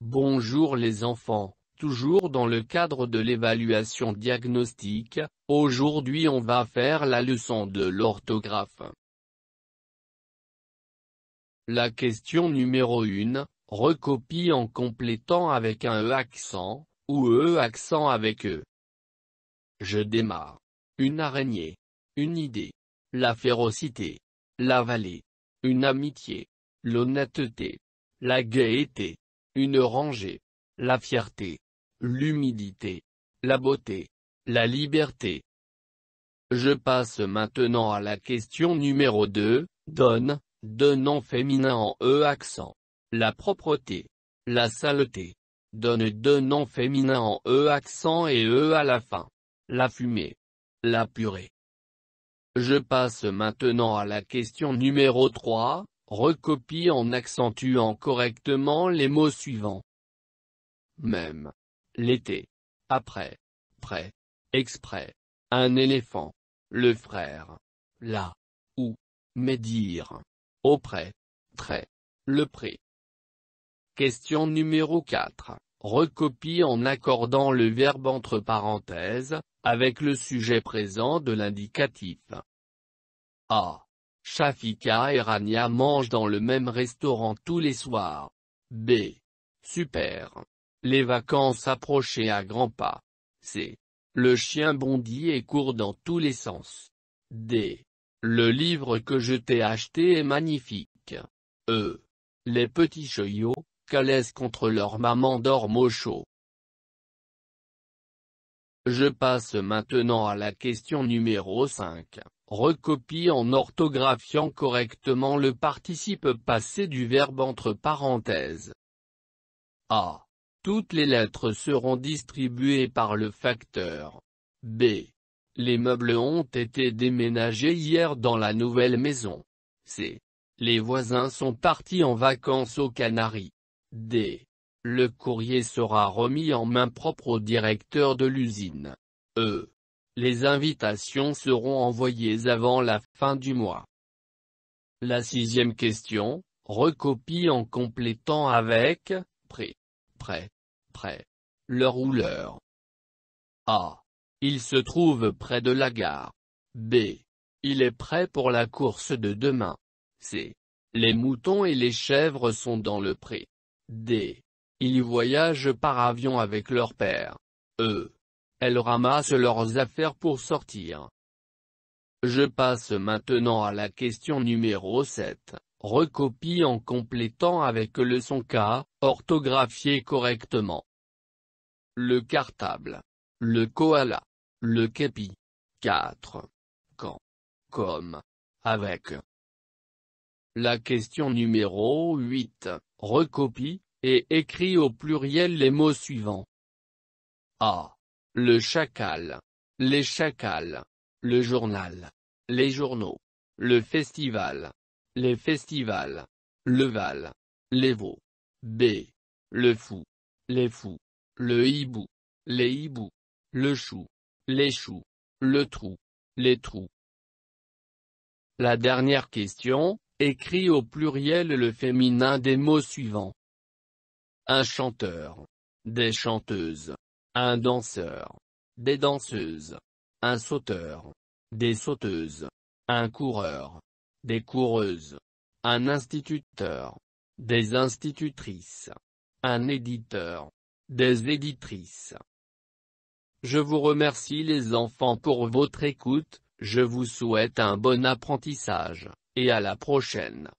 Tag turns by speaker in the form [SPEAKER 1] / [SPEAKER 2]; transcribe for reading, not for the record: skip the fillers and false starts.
[SPEAKER 1] Bonjour les enfants, toujours dans le cadre de l'évaluation diagnostique, aujourd'hui on va faire la leçon de l'orthographe. La question numéro 1, recopie en complétant avec un E accent, ou E accent avec E. Je démarre. Une araignée. Une idée. La férocité. La vallée. Une amitié. L'honnêteté. La gaieté. Une rangée. La fierté. L'humilité. La beauté. La liberté. Je passe maintenant à la question numéro 2, donne, deux noms féminins en E accent. La propreté. La saleté. Donne deux noms féminins en E accent et E à la fin. La fumée. La purée. Je passe maintenant à la question numéro 3, recopie en accentuant correctement les mots suivants. Même. L'été. Après. Près. Exprès. Un éléphant. Le frère. Là. Où. Médire. Auprès. Très. Le pré. Question numéro 4. Recopie en accordant le verbe entre parenthèses, avec le sujet présent de l'indicatif. A. Shafika et Rania mangent dans le même restaurant tous les soirs. B. Super. Les vacances approchaient à grands pas. C. Le chien bondit et court dans tous les sens. D. Le livre que je t'ai acheté est magnifique. E. Les petits chiots, calaissent contre leur maman dorment au chaud. Je passe maintenant à la question numéro 5. Recopie en orthographiant correctement le participe passé du verbe entre parenthèses. A. Toutes les lettres seront distribuées par le facteur. B. Les meubles ont été déménagés hier dans la nouvelle maison. C. Les voisins sont partis en vacances aux Canaries. D. Le courrier sera remis en main propre au directeur de l'usine. E. Les invitations seront envoyées avant la fin du mois. La 6e question, recopie en complétant avec, près, près, près, l'heure ou l'heure. A. Il se trouve près de la gare. B. Il est prêt pour la course de demain. C. Les moutons et les chèvres sont dans le pré. D. Ils voyagent par avion avec leur père. E. Elles ramassent leurs affaires pour sortir. Je passe maintenant à la question numéro 7. Recopie en complétant avec le son K, orthographié correctement. Le cartable. Le koala. Le képi. 4. Quand. Comme. Avec. La question numéro 8. Recopie, et écrit au pluriel les mots suivants. A. Le chacal. Les chacals. Le journal. Les journaux. Le festival. Les festivals. Le val. Les veaux. B. Le fou. Les fous. Le hibou. Les hiboux. Le chou. Les choux. Le trou. Les trous. La dernière question, écrit au pluriel le féminin des mots suivants. Un chanteur. Des chanteuses. Un danseur. Des danseuses. Un sauteur. Des sauteuses. Un coureur. Des coureuses. Un instituteur. Des institutrices. Un éditeur. Des éditrices. Je vous remercie les enfants pour votre écoute, je vous souhaite un bon apprentissage, et à la prochaine.